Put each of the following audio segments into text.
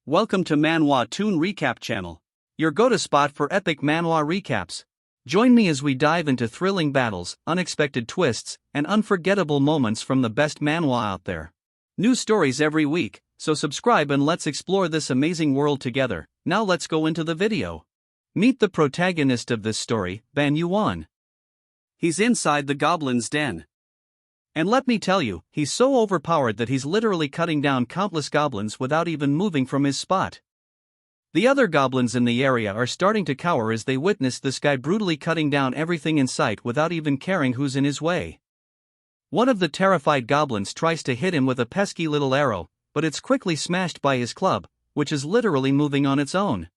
Welcome to Manhwa Toon Recap channel, your go-to spot for epic manhwa recaps. Join me as we dive into thrilling battles, unexpected twists, and unforgettable moments from the best manhwa out there. New stories every week, so subscribe and let's explore this amazing world together. Now let's go into the video. Meet the protagonist of this story, Ban Yuan. He's inside the goblin's den. And let me tell you, he's so overpowered that he's literally cutting down countless goblins without even moving from his spot. The other goblins in the area are starting to cower as they witness this guy brutally cutting down everything in sight without even caring who's in his way. One of the terrified goblins tries to hit him with a pesky little arrow, but it's quickly smashed by his club, which is literally moving on its own.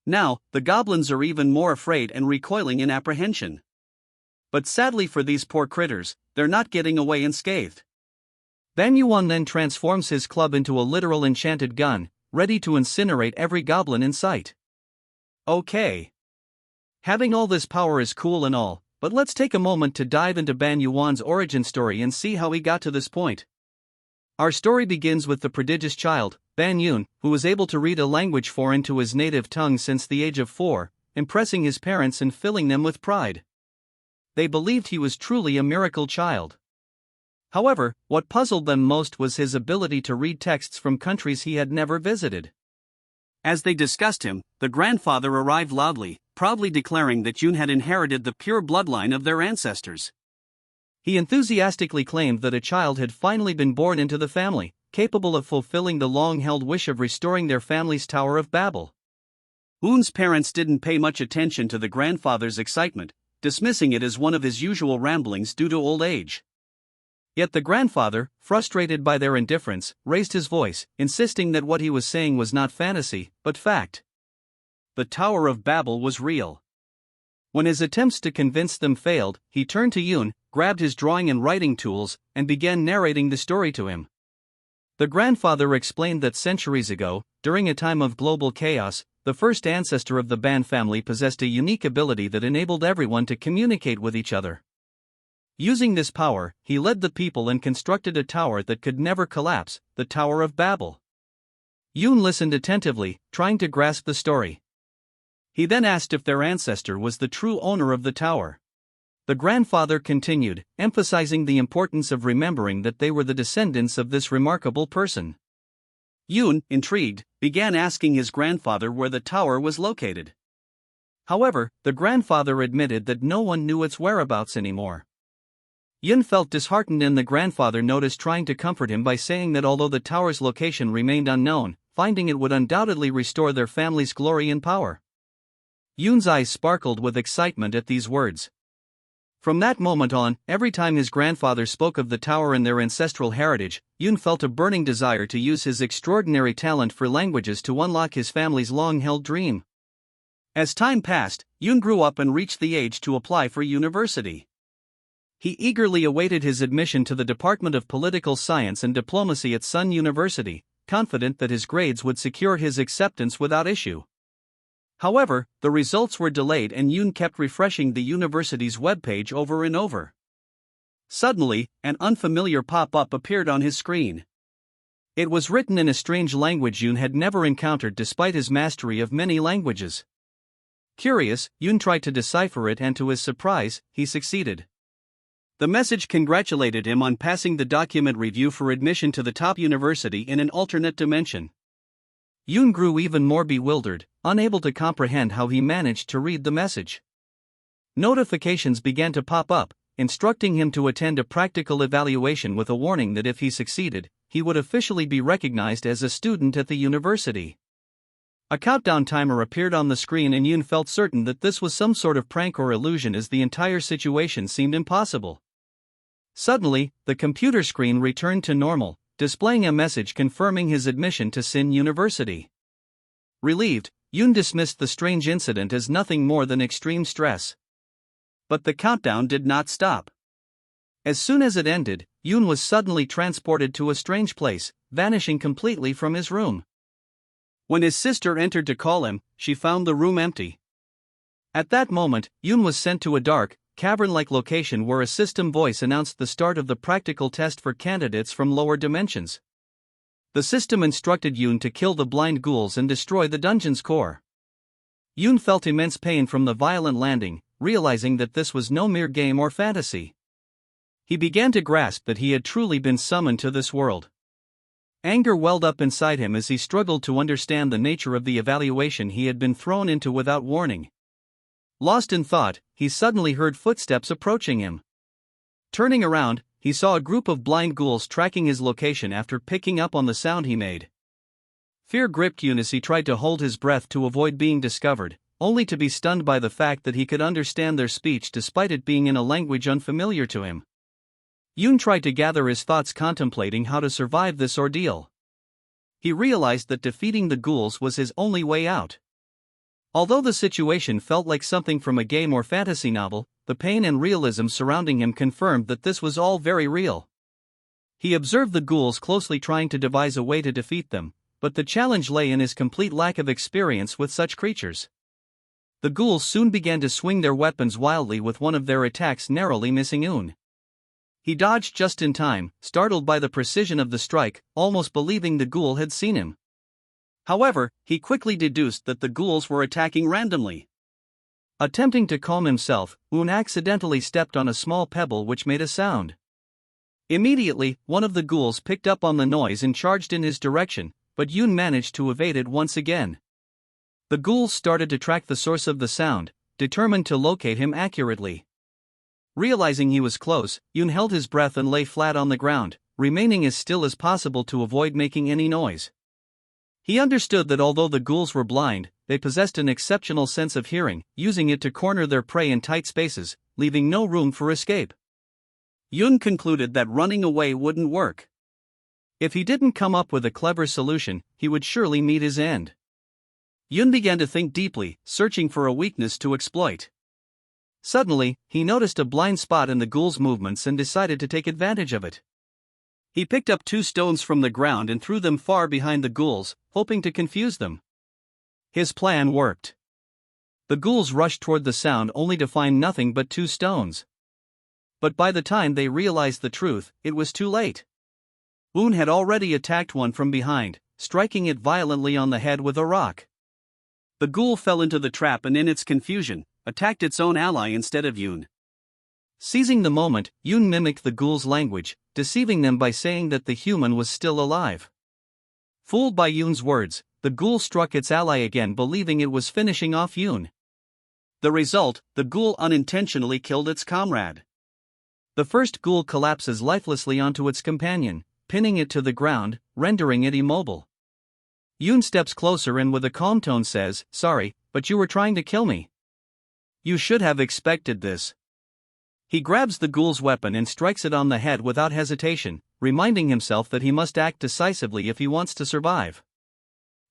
Now, the goblins are even more afraid and recoiling in apprehension. But sadly for these poor critters, they're not getting away unscathed. Ban Yuan then transforms his club into a literal enchanted gun, ready to incinerate every goblin in sight. Okay. Having all this power is cool and all, but let's take a moment to dive into Ban Yuan's origin story and see how he got to this point. Our story begins with the prodigious child, Ban Yun, who was able to read a language foreign to his native tongue since the age of 4, impressing his parents and filling them with pride. They believed he was truly a miracle child. However, what puzzled them most was his ability to read texts from countries he had never visited. As they discussed him, the grandfather arrived loudly, proudly declaring that Yun had inherited the pure bloodline of their ancestors. He enthusiastically claimed that a child had finally been born into the family, capable of fulfilling the long-held wish of restoring their family's Tower of Babel. Yun's parents didn't pay much attention to the grandfather's excitement, dismissing it as one of his usual ramblings due to old age. Yet the grandfather, frustrated by their indifference, raised his voice, insisting that what he was saying was not fantasy, but fact. The Tower of Babel was real. When his attempts to convince them failed, he turned to Yun, grabbed his drawing and writing tools, and began narrating the story to him. The grandfather explained that centuries ago, during a time of global chaos, the first ancestor of the Ban family possessed a unique ability that enabled everyone to communicate with each other. Using this power, he led the people and constructed a tower that could never collapse, the Tower of Babel. Yun listened attentively, trying to grasp the story. He then asked if their ancestor was the true owner of the tower. The grandfather continued, emphasizing the importance of remembering that they were the descendants of this remarkable person. Yun, intrigued, began asking his grandfather where the tower was located. However, the grandfather admitted that no one knew its whereabouts anymore. Yun felt disheartened and the grandfather noticed, trying to comfort him by saying that although the tower's location remained unknown, finding it would undoubtedly restore their family's glory and power. Yun's eyes sparkled with excitement at these words. From that moment on, every time his grandfather spoke of the tower and their ancestral heritage, Yun felt a burning desire to use his extraordinary talent for languages to unlock his family's long-held dream. As time passed, Yun grew up and reached the age to apply for university. He eagerly awaited his admission to the Department of Political Science and Diplomacy at Sun University, confident that his grades would secure his acceptance without issue. However, the results were delayed and Yun kept refreshing the university's webpage over and over. Suddenly, an unfamiliar pop-up appeared on his screen. It was written in a strange language Yun had never encountered despite his mastery of many languages. Curious, Yun tried to decipher it and to his surprise, he succeeded. The message congratulated him on passing the document review for admission to the top university in an alternate dimension. Yun grew even more bewildered, unable to comprehend how he managed to read the message. Notifications began to pop up, instructing him to attend a practical evaluation with a warning that if he succeeded, he would officially be recognized as a student at the university. A countdown timer appeared on the screen and Yun felt certain that this was some sort of prank or illusion as the entire situation seemed impossible. Suddenly, the computer screen returned to normal, displaying a message confirming his admission to Sin University. Relieved, Yun dismissed the strange incident as nothing more than extreme stress. But the countdown did not stop. As soon as it ended, Yun was suddenly transported to a strange place, vanishing completely from his room. When his sister entered to call him, she found the room empty. At that moment, Yun was sent to a dark, cavern-like location where a system voice announced the start of the practical test for candidates from lower dimensions. The system instructed Yoon to kill the blind ghouls and destroy the dungeon's core. Yoon felt immense pain from the violent landing, realizing that this was no mere game or fantasy. He began to grasp that he had truly been summoned to this world. Anger welled up inside him as he struggled to understand the nature of the evaluation he had been thrown into without warning. Lost in thought, he suddenly heard footsteps approaching him. Turning around, he saw a group of blind ghouls tracking his location after picking up on the sound he made. Fear gripped Yoon as he tried to hold his breath to avoid being discovered, only to be stunned by the fact that he could understand their speech despite it being in a language unfamiliar to him. Yoon tried to gather his thoughts, contemplating how to survive this ordeal. He realized that defeating the ghouls was his only way out. Although the situation felt like something from a game or fantasy novel, the pain and realism surrounding him confirmed that this was all very real. He observed the ghouls closely, trying to devise a way to defeat them, but the challenge lay in his complete lack of experience with such creatures. The ghouls soon began to swing their weapons wildly, with one of their attacks narrowly missing Yoon. He dodged just in time, startled by the precision of the strike, almost believing the ghoul had seen him. However, he quickly deduced that the ghouls were attacking randomly. Attempting to calm himself, Yoon accidentally stepped on a small pebble which made a sound. Immediately, one of the ghouls picked up on the noise and charged in his direction, but Yoon managed to evade it once again. The ghouls started to track the source of the sound, determined to locate him accurately. Realizing he was close, Yoon held his breath and lay flat on the ground, remaining as still as possible to avoid making any noise. He understood that although the ghouls were blind, they possessed an exceptional sense of hearing, using it to corner their prey in tight spaces, leaving no room for escape. Yoon concluded that running away wouldn't work. If he didn't come up with a clever solution, he would surely meet his end. Yoon began to think deeply, searching for a weakness to exploit. Suddenly, he noticed a blind spot in the ghoul's movements and decided to take advantage of it. He picked up 2 stones from the ground and threw them far behind the ghouls, hoping to confuse them. His plan worked. The ghouls rushed toward the sound only to find nothing but 2 stones. But by the time they realized the truth, it was too late. Yoon had already attacked one from behind, striking it violently on the head with a rock. The ghoul fell into the trap and in its confusion, attacked its own ally instead of Yoon. Seizing the moment, Yoon mimicked the ghoul's language, deceiving them by saying that the human was still alive. Fooled by Yoon's words, the ghoul struck its ally again, believing it was finishing off Yoon. The result, the ghoul unintentionally killed its comrade. The first ghoul collapses lifelessly onto its companion, pinning it to the ground, rendering it immobile. Yoon steps closer and with a calm tone says, "Sorry, but you were trying to kill me. You should have expected this." He grabs the ghoul's weapon and strikes it on the head without hesitation, reminding himself that he must act decisively if he wants to survive.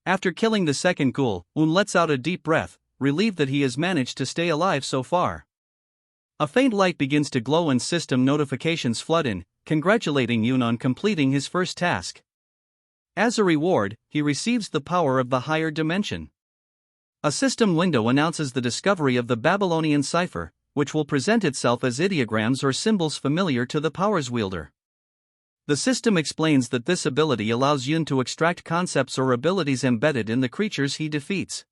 After killing the second ghoul, Yoon lets out a deep breath, relieved that he has managed to stay alive so far. A faint light begins to glow and system notifications flood in, congratulating Yoon on completing his first task. As a reward, he receives the power of the higher dimension. A system window announces the discovery of the Babylonian cipher, which will present itself as ideograms or symbols familiar to the power's wielder. The system explains that this ability allows Yoon to extract concepts or abilities embedded in the creatures he defeats.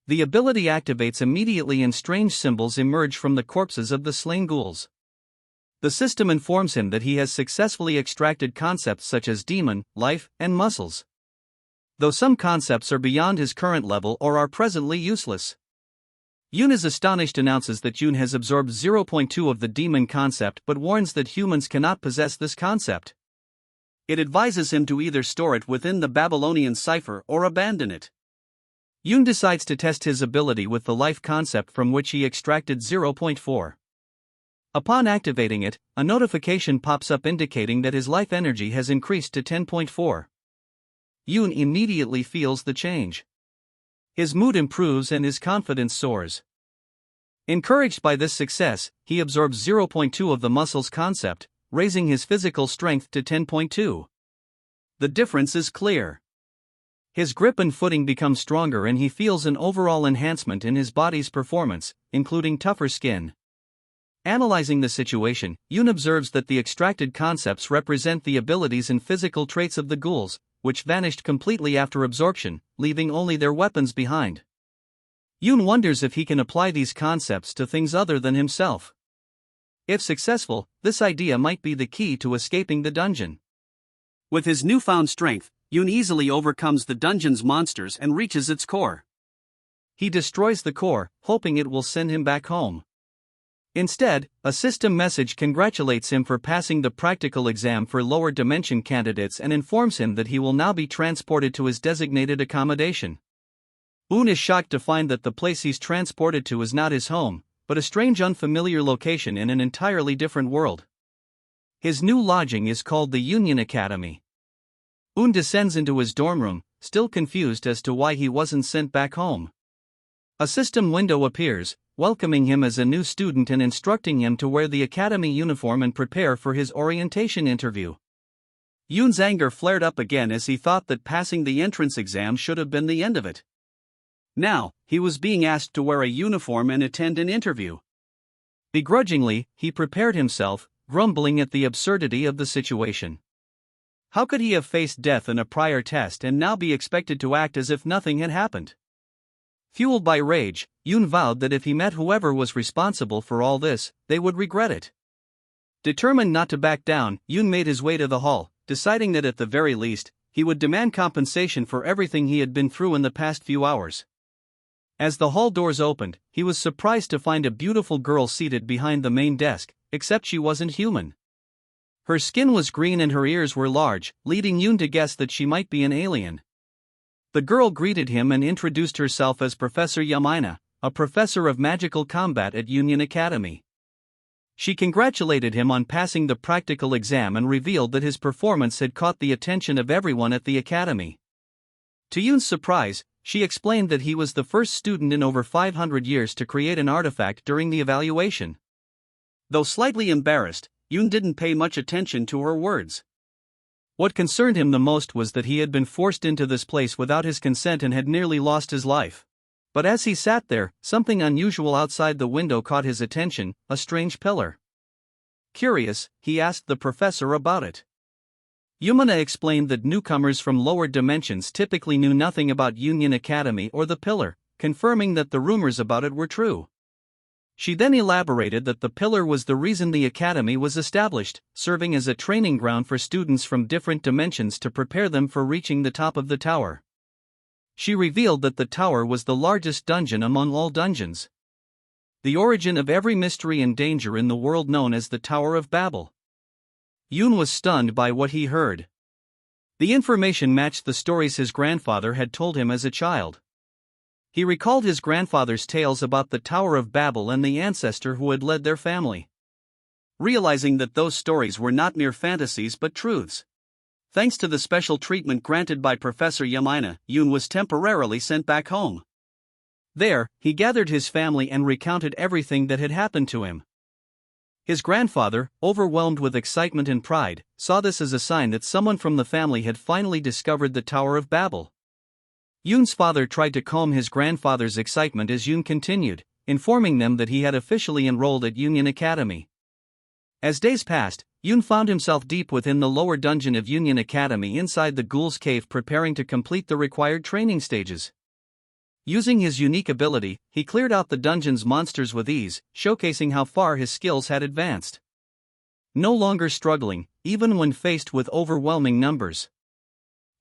The ability activates immediately and strange symbols emerge from the corpses of the slain ghouls. The system informs him that he has successfully extracted concepts such as demon, life, and muscles. Though some concepts are beyond his current level or are presently useless. Yoon is astonished, announces that Yoon has absorbed 0.2 of the demon concept but warns that humans cannot possess this concept. It advises him to either store it within the Babylonian cipher or abandon it. Yoon decides to test his ability with the life concept from which he extracted 0.4. Upon activating it, a notification pops up indicating that his life energy has increased to 10.4. Yoon immediately feels the change. His mood improves and his confidence soars. Encouraged by this success, he absorbs 0.2 of the muscles concept, raising his physical strength to 10.2. The difference is clear. His grip and footing become stronger and he feels an overall enhancement in his body's performance, including tougher skin. Analyzing the situation, Yoon observes that the extracted concepts represent the abilities and physical traits of the ghouls, which vanished completely after absorption, leaving only their weapons behind. Yoon wonders if he can apply these concepts to things other than himself. If successful, this idea might be the key to escaping the dungeon. With his newfound strength, Yoon easily overcomes the dungeon's monsters and reaches its core. He destroys the core, hoping it will send him back home. Instead, a system message congratulates him for passing the practical exam for lower dimension candidates and informs him that he will now be transported to his designated accommodation. Yoon is shocked to find that the place he's transported to is not his home, but a strange unfamiliar location in an entirely different world. His new lodging is called the Union Academy. Yoon descends into his dorm room, still confused as to why he wasn't sent back home. A system window appears, welcoming him as a new student and instructing him to wear the academy uniform and prepare for his orientation interview. Yoon's anger flared up again as he thought that passing the entrance exam should have been the end of it. Now, he was being asked to wear a uniform and attend an interview. Begrudgingly, he prepared himself, grumbling at the absurdity of the situation. How could he have faced death in a prior test and now be expected to act as if nothing had happened? Fueled by rage, Yoon vowed that if he met whoever was responsible for all this, they would regret it. Determined not to back down, Yoon made his way to the hall, deciding that at the very least, he would demand compensation for everything he had been through in the past few hours. As the hall doors opened, he was surprised to find a beautiful girl seated behind the main desk, except she wasn't human. Her skin was green and her ears were large, leading Yoon to guess that she might be an alien. The girl greeted him and introduced herself as Professor Yamina, a professor of magical combat at Union Academy. She congratulated him on passing the practical exam and revealed that his performance had caught the attention of everyone at the academy. To Yoon's surprise, she explained that he was the first student in over 500 years to create an artifact during the evaluation. Though slightly embarrassed, Yoon didn't pay much attention to her words. What concerned him the most was that he had been forced into this place without his consent and had nearly lost his life. But as he sat there, something unusual outside the window caught his attention, a strange pillar. Curious, he asked the professor about it. Yumina explained that newcomers from lower dimensions typically knew nothing about Union Academy or the pillar, confirming that the rumors about it were true. She then elaborated that the pillar was the reason the academy was established, serving as a training ground for students from different dimensions to prepare them for reaching the top of the tower. She revealed that the tower was the largest dungeon among all dungeons. The origin of every mystery and danger in the world known as the Tower of Babel. Yoon was stunned by what he heard. The information matched the stories his grandfather had told him as a child. He recalled his grandfather's tales about the Tower of Babel and the ancestor who had led their family. Realizing that those stories were not mere fantasies but truths. Thanks to the special treatment granted by Professor Yamina, Yoon was temporarily sent back home. There, he gathered his family and recounted everything that had happened to him. His grandfather, overwhelmed with excitement and pride, saw this as a sign that someone from the family had finally discovered the Tower of Babel. Yoon's father tried to calm his grandfather's excitement as Yoon continued, informing them that he had officially enrolled at Union Academy. As days passed, Yoon found himself deep within the lower dungeon of Union Academy inside the Ghoul's Cave, preparing to complete the required training stages. Using his unique ability, he cleared out the dungeon's monsters with ease, showcasing how far his skills had advanced. No longer struggling, even when faced with overwhelming numbers.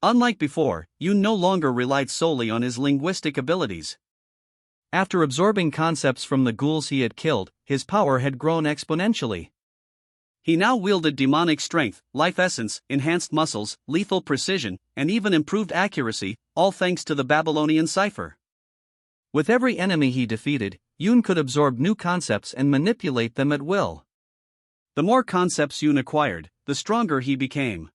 Unlike before, Yoon no longer relied solely on his linguistic abilities. After absorbing concepts from the ghouls he had killed, his power had grown exponentially. He now wielded demonic strength, life essence, enhanced muscles, lethal precision, and even improved accuracy, all thanks to the Babylonian cipher. With every enemy he defeated, Yoon could absorb new concepts and manipulate them at will. The more concepts Yoon acquired, the stronger he became.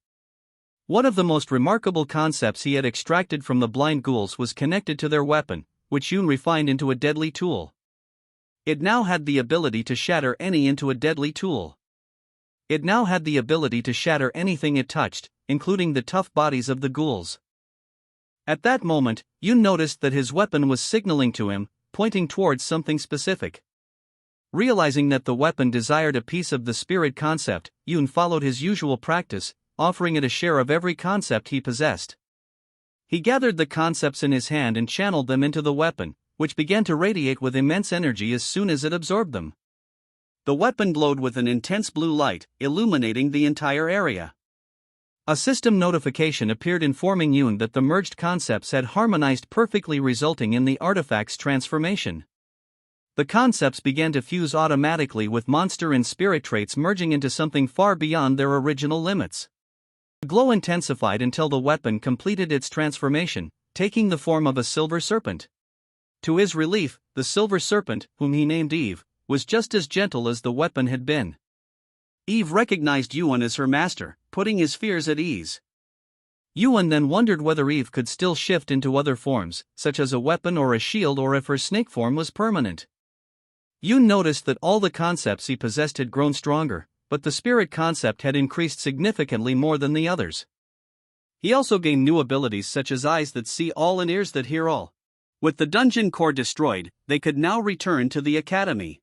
One of the most remarkable concepts he had extracted from the blind ghouls was connected to their weapon, which Yoon refined into a deadly tool. It now had the ability to shatter into a deadly tool. It now had the ability to shatter anything it touched, including the tough bodies of the ghouls. At that moment, Yoon noticed that his weapon was signaling to him, pointing towards something specific. Realizing that the weapon desired a piece of the spirit concept, Yoon followed his usual practice, offering it a share of every concept he possessed. He gathered the concepts in his hand and channeled them into the weapon, which began to radiate with immense energy as soon as it absorbed them. The weapon glowed with an intense blue light, illuminating the entire area. A system notification appeared informing Yoon that the merged concepts had harmonized perfectly, resulting in the artifact's transformation. The concepts began to fuse automatically with monster and spirit traits, merging into something far beyond their original limits. The glow intensified until the weapon completed its transformation, taking the form of a silver serpent. To his relief, the silver serpent, whom he named Eve, was just as gentle as the weapon had been. Eve recognized Yuan as her master, putting his fears at ease. Yuan then wondered whether Eve could still shift into other forms, such as a weapon or a shield, or if her snake form was permanent. Yoon noticed that all the concepts he possessed had grown stronger, but the spirit concept had increased significantly more than the others. He also gained new abilities such as eyes that see all and ears that hear all. With the dungeon core destroyed, they could now return to the academy.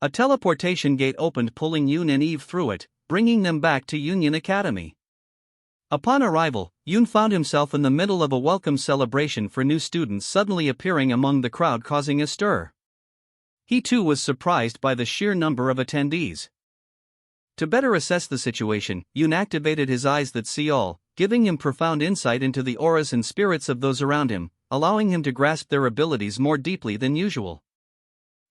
A teleportation gate opened, pulling Yoon and Eve through it, bringing them back to Union Academy. Upon arrival, Yoon found himself in the middle of a welcome celebration for new students suddenly appearing among the crowd, causing a stir. He too was surprised by the sheer number of attendees. To better assess the situation, Yoon activated his eyes that see all, giving him profound insight into the auras and spirits of those around him, allowing him to grasp their abilities more deeply than usual.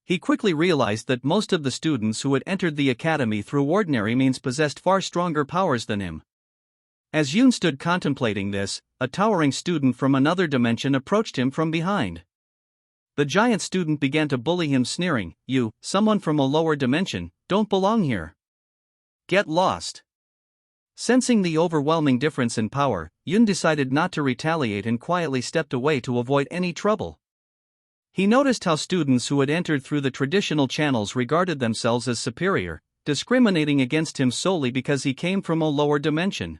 He quickly realized that most of the students who had entered the academy through ordinary means possessed far stronger powers than him. As Yoon stood contemplating this, a towering student from another dimension approached him from behind. The giant student began to bully him, sneering, "You, someone from a lower dimension, don't belong here. Get lost." Sensing the overwhelming difference in power, Yoon decided not to retaliate and quietly stepped away to avoid any trouble. He noticed how students who had entered through the traditional channels regarded themselves as superior, discriminating against him solely because he came from a lower dimension.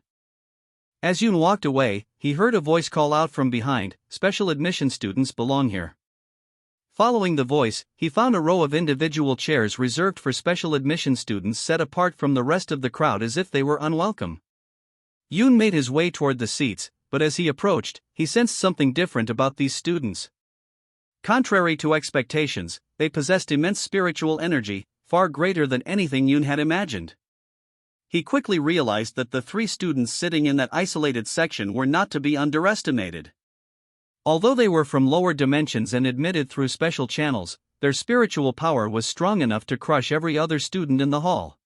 As Yoon walked away, he heard a voice call out from behind, "Special admission students belong here." Following the voice, he found a row of individual chairs reserved for special admission students set apart from the rest of the crowd as if they were unwelcome. Yoon made his way toward the seats, but as he approached, he sensed something different about these students. Contrary to expectations, they possessed immense spiritual energy, far greater than anything Yoon had imagined. He quickly realized that the 3 students sitting in that isolated section were not to be underestimated. Although they were from lower dimensions and admitted through special channels, their spiritual power was strong enough to crush every other student in the hall.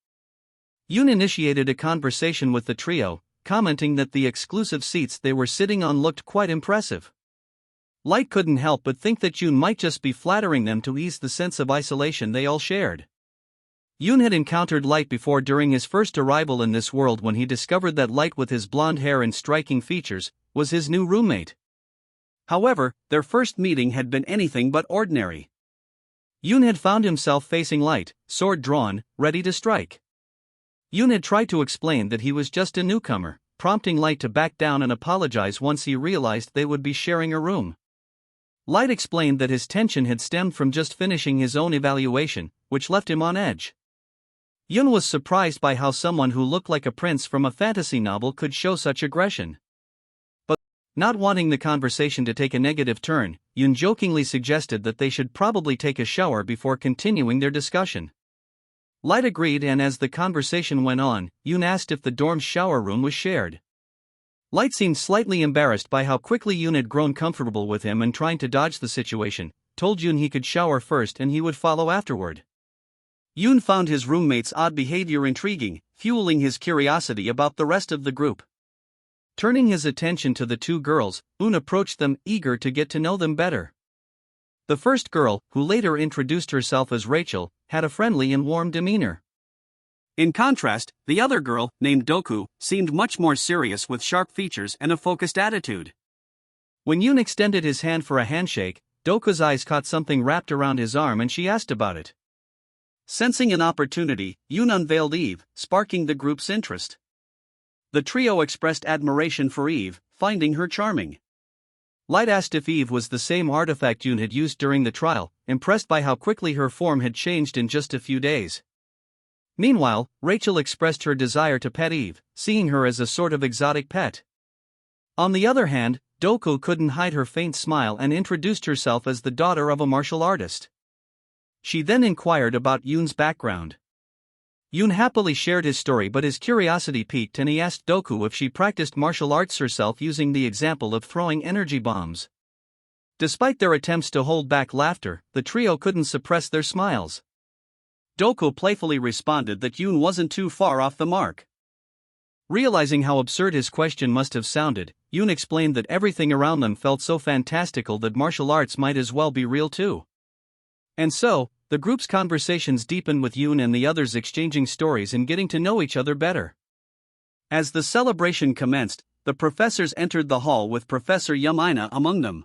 Yoon initiated a conversation with the trio, commenting that the exclusive seats they were sitting on looked quite impressive. Light couldn't help but think that Yoon might just be flattering them to ease the sense of isolation they all shared. Yoon had encountered Light before during his first arrival in this world, when he discovered that Light, with his blonde hair and striking features, was his new roommate. However, their first meeting had been anything but ordinary. Yoon had found himself facing Light, sword drawn, ready to strike. Yoon had tried to explain that he was just a newcomer, prompting Light to back down and apologize once he realized they would be sharing a room. Light explained that his tension had stemmed from just finishing his own evaluation, which left him on edge. Yoon was surprised by how someone who looked like a prince from a fantasy novel could show such aggression. But, not wanting the conversation to take a negative turn, Yoon jokingly suggested that they should probably take a shower before continuing their discussion. Light agreed, and as the conversation went on, Yoon asked if the dorm's shower room was shared. Light seemed slightly embarrassed by how quickly Yoon had grown comfortable with him, and trying to dodge the situation, told Yoon he could shower first and he would follow afterward. Yoon found his roommate's odd behavior intriguing, fueling his curiosity about the rest of the group. Turning his attention to the 2 girls, Yoon approached them, eager to get to know them better. The first girl, who later introduced herself as Rachel, had a friendly and warm demeanor. In contrast, the other girl, named Doku, seemed much more serious, with sharp features and a focused attitude. When Yoon extended his hand for a handshake, Doku's eyes caught something wrapped around his arm and she asked about it. Sensing an opportunity, Yoon unveiled Eve, sparking the group's interest. The trio expressed admiration for Eve, finding her charming. Light asked if Eve was the same artifact Yoon had used during the trial, impressed by how quickly her form had changed in just a few days. Meanwhile, Rachel expressed her desire to pet Eve, seeing her as a sort of exotic pet. On the other hand, Doku couldn't hide her faint smile and introduced herself as the daughter of a martial artist. She then inquired about Yoon's background. Yoon happily shared his story, but his curiosity piqued and he asked Doku if she practiced martial arts herself, using the example of throwing energy bombs. Despite their attempts to hold back laughter, the trio couldn't suppress their smiles. Doku playfully responded that Yoon wasn't too far off the mark. Realizing how absurd his question must have sounded, Yoon explained that everything around them felt so fantastical that martial arts might as well be real too. And so, the group's conversations deepened, with Yoon and the others exchanging stories and getting to know each other better. As the celebration commenced, the professors entered the hall with Professor Yamina among them.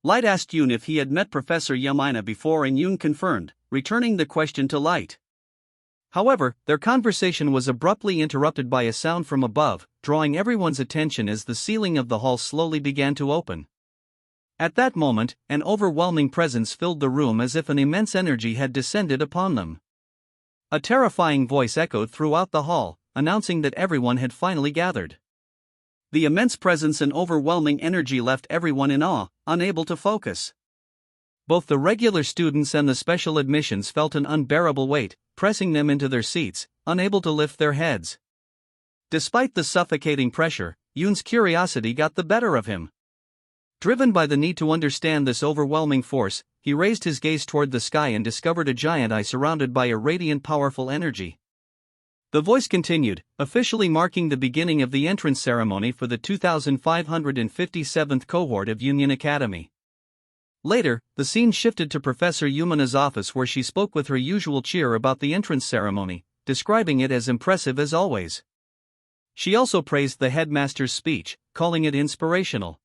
Light asked Yoon if he had met Professor Yamina before, and Yoon confirmed, returning the question to Light. However, their conversation was abruptly interrupted by a sound from above, drawing everyone's attention as the ceiling of the hall slowly began to open. At that moment, an overwhelming presence filled the room, as if an immense energy had descended upon them. A terrifying voice echoed throughout the hall, announcing that everyone had finally gathered. The immense presence and overwhelming energy left everyone in awe, unable to focus. Both the regular students and the special admissions felt an unbearable weight, pressing them into their seats, unable to lift their heads. Despite the suffocating pressure, Yoon's curiosity got the better of him. Driven by the need to understand this overwhelming force, he raised his gaze toward the sky and discovered a giant eye surrounded by a radiant, powerful energy. The voice continued, officially marking the beginning of the entrance ceremony for the 2557th cohort of Union Academy. Later, the scene shifted to Professor Yumina's office, where she spoke with her usual cheer about the entrance ceremony, describing it as impressive as always. She also praised the headmaster's speech, calling it inspirational.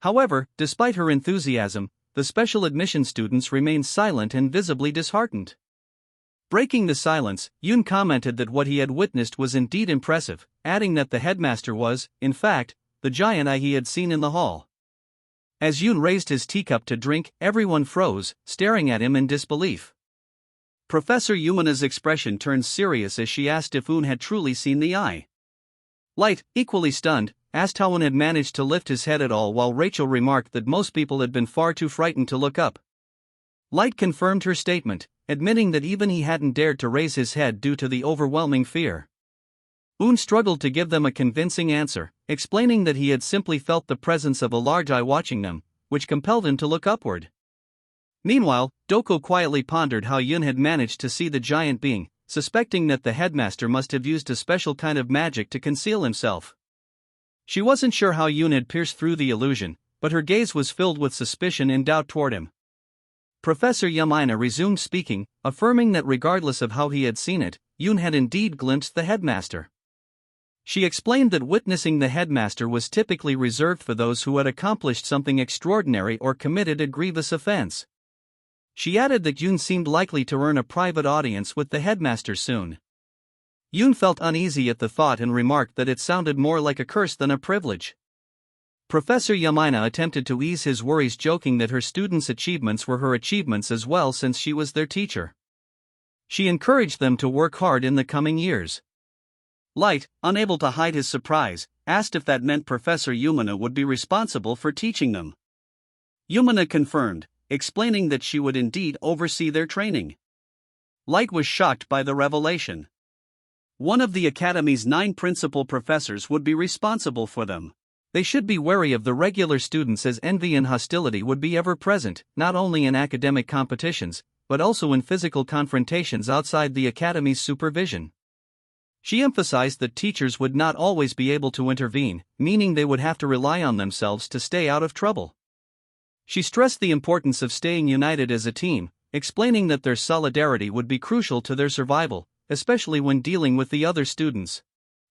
However, despite her enthusiasm, the special admission students remained silent and visibly disheartened. Breaking the silence, Yoon commented that what he had witnessed was indeed impressive, adding that the headmaster was, in fact, the giant eye he had seen in the hall. As Yoon raised his teacup to drink, everyone froze, staring at him in disbelief. Professor Yumina's expression turned serious as she asked if Yoon had truly seen the eye. Light, equally stunned, asked how Yoon had managed to lift his head at all, while Rachel remarked that most people had been far too frightened to look up. Light confirmed her statement, admitting that even he hadn't dared to raise his head due to the overwhelming fear. Yoon struggled to give them a convincing answer, explaining that he had simply felt the presence of a large eye watching them, which compelled him to look upward. Meanwhile, Doku quietly pondered how Yoon had managed to see the giant being, suspecting that the headmaster must have used a special kind of magic to conceal himself. She wasn't sure how Yoon had pierced through the illusion, but her gaze was filled with suspicion and doubt toward him. Professor Yamina resumed speaking, affirming that regardless of how he had seen it, Yoon had indeed glimpsed the headmaster. She explained that witnessing the headmaster was typically reserved for those who had accomplished something extraordinary or committed a grievous offense. She added that Yoon seemed likely to earn a private audience with the headmaster soon. Yoon felt uneasy at the thought and remarked that it sounded more like a curse than a privilege. Professor Yamina attempted to ease his worries, joking that her students' achievements were her achievements as well, since she was their teacher. She encouraged them to work hard in the coming years. Light, unable to hide his surprise, asked if that meant Professor Yumina would be responsible for teaching them. Yumina confirmed, explaining that she would indeed oversee their training. Light was shocked by the revelation. One of the Academy's 9 principal professors would be responsible for them. They should be wary of the regular students, as envy and hostility would be ever present, not only in academic competitions, but also in physical confrontations outside the Academy's supervision. She emphasized that teachers would not always be able to intervene, meaning they would have to rely on themselves to stay out of trouble. She stressed the importance of staying united as a team, explaining that their solidarity would be crucial to their survival, especially when dealing with the other students.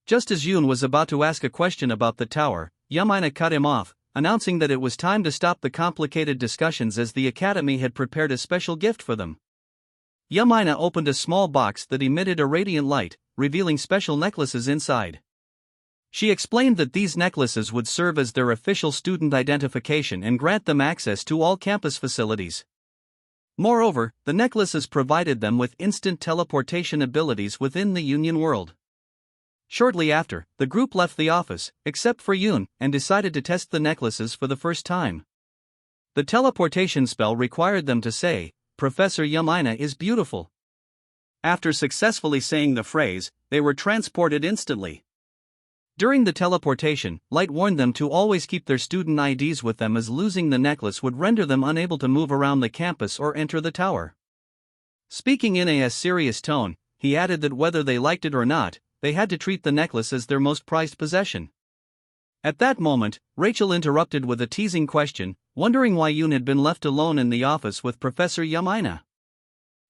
Just as Yoon was about to ask a question about the tower, Yamina cut him off, announcing that it was time to stop the complicated discussions as the Academy had prepared a special gift for them. Yamina opened a small box that emitted a radiant light, revealing special necklaces inside. She explained that these necklaces would serve as their official student identification and grant them access to all campus facilities. Moreover, the necklaces provided them with instant teleportation abilities within the Union world. Shortly after, the group left the office, except for Yoon, and decided to test the necklaces for the first time. The teleportation spell required them to say, "Professor Yamina is beautiful." After successfully saying the phrase, they were transported instantly. During the teleportation, Light warned them to always keep their student IDs with them, as losing the necklace would render them unable to move around the campus or enter the tower. Speaking in a serious tone, he added that whether they liked it or not, they had to treat the necklace as their most prized possession. At that moment, Rachel interrupted with a teasing question, wondering why Yoon had been left alone in the office with Professor Yamina.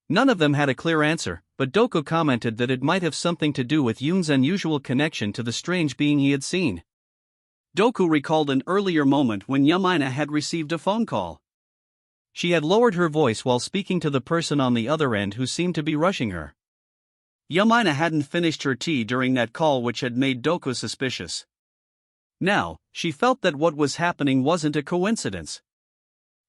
None of them had a clear answer, but Doku commented that it might have something to do with Yoon's unusual connection to the strange being he had seen. Doku recalled an earlier moment when Yamina had received a phone call. She had lowered her voice while speaking to the person on the other end who seemed to be rushing her. Yamina hadn't finished her tea during that call, which had made Doku suspicious. Now, she felt that what was happening wasn't a coincidence.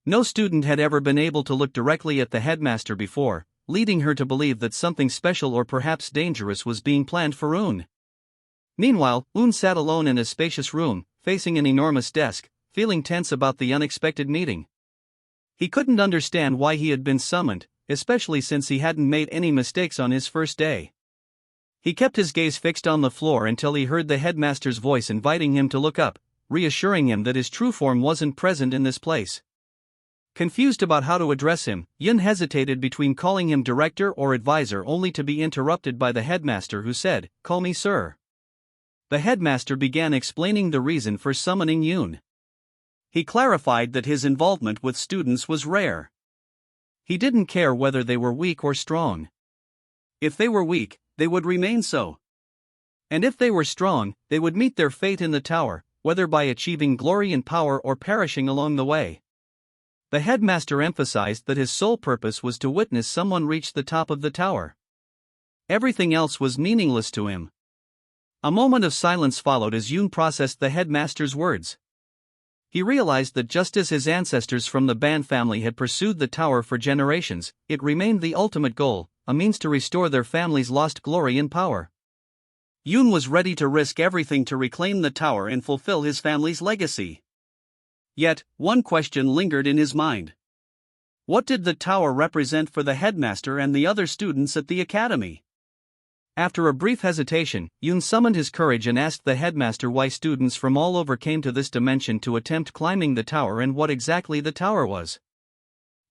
No student had ever been able to look directly at the headmaster before, leading her to believe that something special or perhaps dangerous was being planned for Eun. Meanwhile, Eun sat alone in a spacious room, facing an enormous desk, feeling tense about the unexpected meeting. He couldn't understand why he had been summoned, especially since he hadn't made any mistakes on his first day. He kept his gaze fixed on the floor until he heard the headmaster's voice inviting him to look up, reassuring him that his true form wasn't present in this place. Confused about how to address him, Yoon hesitated between calling him director or advisor, only to be interrupted by the headmaster, who said, "Call me sir." The headmaster began explaining the reason for summoning Yoon. He clarified that his involvement with students was rare. He didn't care whether they were weak or strong. If they were weak, they would remain so. And if they were strong, they would meet their fate in the tower, whether by achieving glory and power or perishing along the way. The headmaster emphasized that his sole purpose was to witness someone reach the top of the tower. Everything else was meaningless to him. A moment of silence followed as Yoon processed the headmaster's words. He realized that just as his ancestors from the Ban family had pursued the tower for generations, it remained the ultimate goal, a means to restore their family's lost glory and power. Yoon was ready to risk everything to reclaim the tower and fulfill his family's legacy. Yet, one question lingered in his mind. What did the tower represent for the headmaster and the other students at the academy? After a brief hesitation, Yoon summoned his courage and asked the headmaster why students from all over came to this dimension to attempt climbing the tower and what exactly the tower was.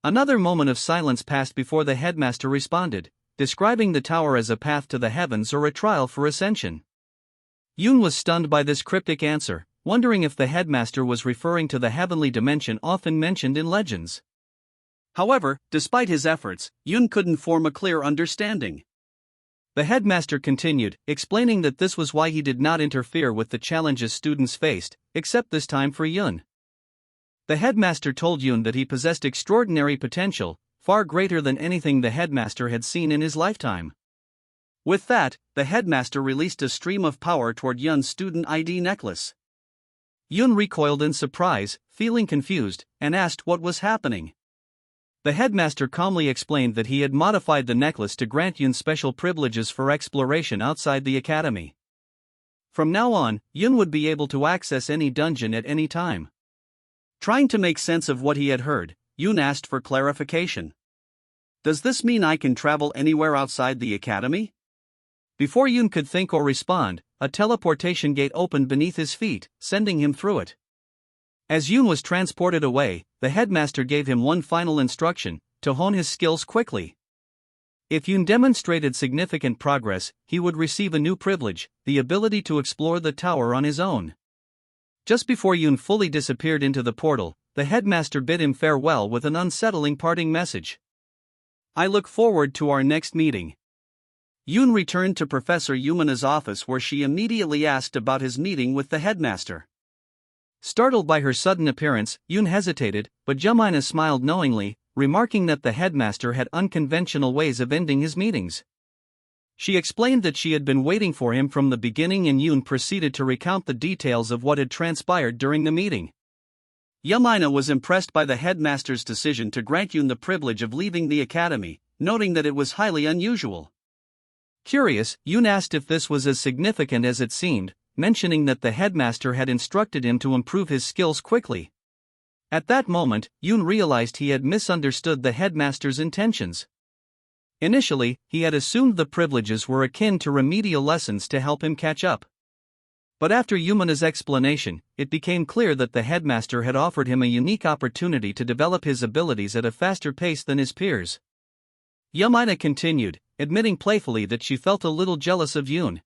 Another moment of silence passed before the headmaster responded, describing the tower as a path to the heavens or a trial for ascension. Yoon was stunned by this cryptic answer, wondering if the headmaster was referring to the heavenly dimension often mentioned in legends. However, despite his efforts, Yoon couldn't form a clear understanding. The headmaster continued, explaining that this was why he did not interfere with the challenges students faced, except this time for Yoon. The headmaster told Yoon that he possessed extraordinary potential, far greater than anything the headmaster had seen in his lifetime. With that, the headmaster released a stream of power toward Yoon's student ID necklace. Yoon recoiled in surprise, feeling confused, and asked what was happening. The headmaster calmly explained that he had modified the necklace to grant Yoon special privileges for exploration outside the academy. From now on, Yoon would be able to access any dungeon at any time. Trying to make sense of what he had heard, Yoon asked for clarification. "Does this mean I can travel anywhere outside the academy?" Before Yoon could think or respond, a teleportation gate opened beneath his feet, sending him through it. As Yoon was transported away, the headmaster gave him one final instruction: to hone his skills quickly. If Yoon demonstrated significant progress, he would receive a new privilege, the ability to explore the tower on his own. Just before Yoon fully disappeared into the portal, the headmaster bid him farewell with an unsettling parting message. "I look forward to our next meeting." Yoon returned to Professor Yumina's office, where she immediately asked about his meeting with the headmaster. Startled by her sudden appearance, Yoon hesitated, but Yumina smiled knowingly, remarking that the headmaster had unconventional ways of ending his meetings. She explained that she had been waiting for him from the beginning, and Yoon proceeded to recount the details of what had transpired during the meeting. Yumina was impressed by the headmaster's decision to grant Yoon the privilege of leaving the academy, noting that it was highly unusual. Curious, Yoon asked if this was as significant as it seemed, mentioning that the headmaster had instructed him to improve his skills quickly. At that moment, Yoon realized he had misunderstood the headmaster's intentions. Initially, he had assumed the privileges were akin to remedial lessons to help him catch up. But after Yumina's explanation, it became clear that the headmaster had offered him a unique opportunity to develop his abilities at a faster pace than his peers. Yumina continued, admitting playfully that she felt a little jealous of Yoon.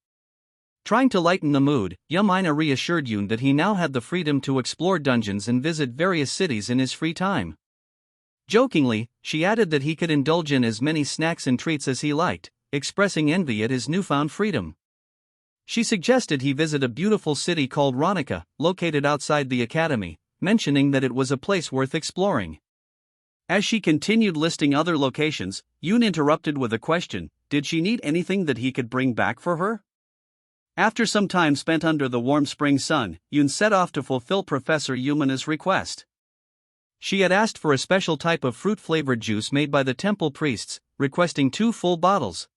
Trying to lighten the mood, Yumina reassured Yoon that he now had the freedom to explore dungeons and visit various cities in his free time. Jokingly, she added that he could indulge in as many snacks and treats as he liked, expressing envy at his newfound freedom. She suggested he visit a beautiful city called Ronica, located outside the academy, mentioning that it was a place worth exploring. As she continued listing other locations, Yoon interrupted with a question: did she need anything that he could bring back for her? After some time spent under the warm spring sun, Yoon set off to fulfill Professor Yumina's request. She had asked for a special type of fruit-flavored juice made by the temple priests, requesting 2 full bottles.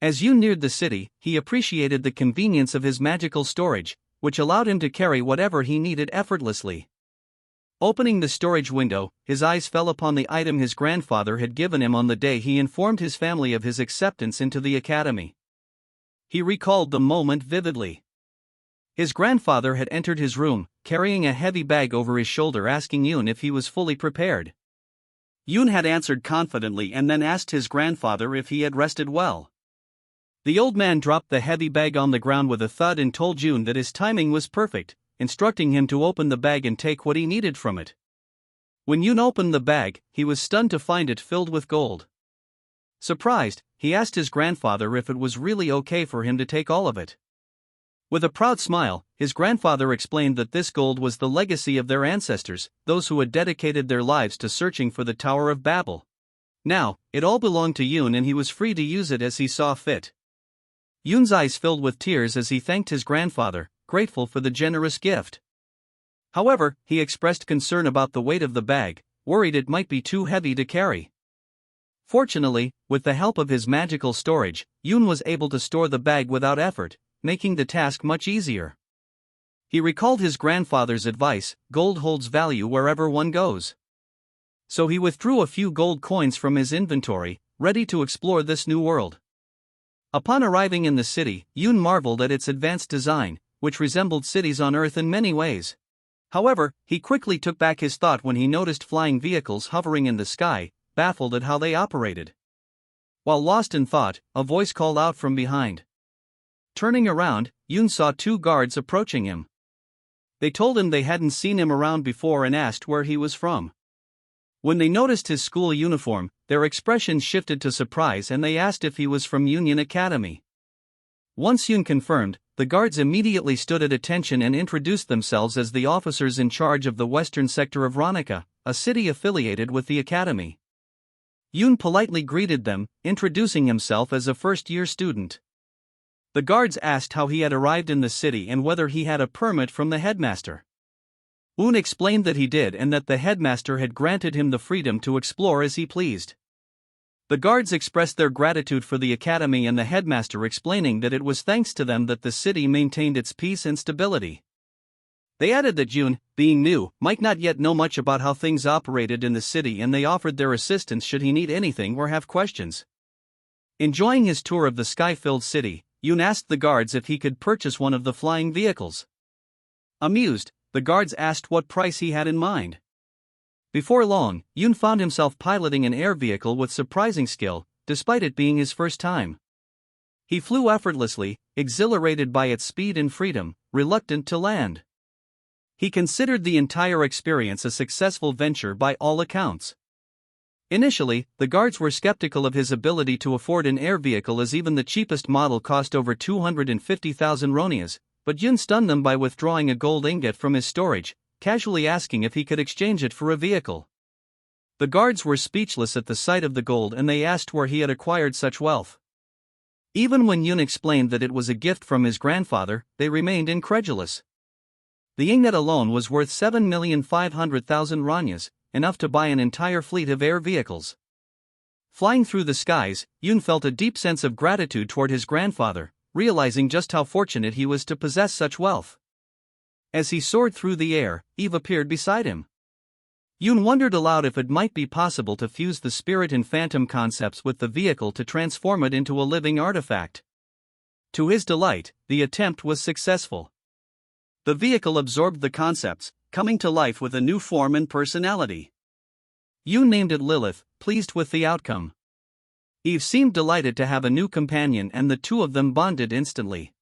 As Yoon neared the city, he appreciated the convenience of his magical storage, which allowed him to carry whatever he needed effortlessly. Opening the storage window, his eyes fell upon the item his grandfather had given him on the day he informed his family of his acceptance into the academy. He recalled the moment vividly. His grandfather had entered his room, carrying a heavy bag over his shoulder, asking Yoon if he was fully prepared. Yoon had answered confidently and then asked his grandfather if he had rested well. The old man dropped the heavy bag on the ground with a thud and told Yoon that his timing was perfect, instructing him to open the bag and take what he needed from it. When Yoon opened the bag, he was stunned to find it filled with gold. Surprised, he asked his grandfather if it was really okay for him to take all of it. With a proud smile, his grandfather explained that this gold was the legacy of their ancestors, those who had dedicated their lives to searching for the Tower of Babel. Now, it all belonged to Yoon and he was free to use it as he saw fit. Yoon's eyes filled with tears as he thanked his grandfather, grateful for the generous gift. However, he expressed concern about the weight of the bag, worried it might be too heavy to carry. Fortunately, with the help of his magical storage, Yoon was able to store the bag without effort, making the task much easier. He recalled his grandfather's advice: gold holds value wherever one goes. So he withdrew a few gold coins from his inventory, ready to explore this new world. Upon arriving in the city, Yoon marveled at its advanced design, which resembled cities on Earth in many ways. However, he quickly took back his thought when he noticed flying vehicles hovering in the sky, baffled at how they operated. While lost in thought, a voice called out from behind. Turning around, Yoon saw 2 guards approaching him. They told him they hadn't seen him around before and asked where he was from. When they noticed his school uniform, their expressions shifted to surprise and they asked if he was from Union Academy. Once Yoon confirmed, the guards immediately stood at attention and introduced themselves as the officers in charge of the western sector of Ronica, a city affiliated with the academy. Yoon politely greeted them, introducing himself as a first-year student. The guards asked how he had arrived in the city and whether he had a permit from the headmaster. Yoon explained that he did and that the headmaster had granted him the freedom to explore as he pleased. The guards expressed their gratitude for the academy and the headmaster, explaining that it was thanks to them that the city maintained its peace and stability. They added that Yoon, being new, might not yet know much about how things operated in the city and they offered their assistance should he need anything or have questions. Enjoying his tour of the sky-filled city, Yoon asked the guards if he could purchase one of the flying vehicles. Amused, the guards asked what price he had in mind. Before long, Yoon found himself piloting an air vehicle with surprising skill, despite it being his first time. He flew effortlessly, exhilarated by its speed and freedom, reluctant to land. He considered the entire experience a successful venture by all accounts. Initially, the guards were skeptical of his ability to afford an air vehicle, as even the cheapest model cost over 250,000 ronias, but Yoon stunned them by withdrawing a gold ingot from his storage, casually asking if he could exchange it for a vehicle. The guards were speechless at the sight of the gold and they asked where he had acquired such wealth. Even when Yoon explained that it was a gift from his grandfather, they remained incredulous. The ingot alone was worth 7,500,000 ronias, enough to buy an entire fleet of air vehicles. Flying through the skies, Yoon felt a deep sense of gratitude toward his grandfather, realizing just how fortunate he was to possess such wealth. As he soared through the air, Eve appeared beside him. Yoon wondered aloud if it might be possible to fuse the spirit and phantom concepts with the vehicle to transform it into a living artifact. To his delight, the attempt was successful. The vehicle absorbed the concepts, coming to life with a new form and personality. Yoon named it Lilith, pleased with the outcome. Eve seemed delighted to have a new companion and the two of them bonded instantly.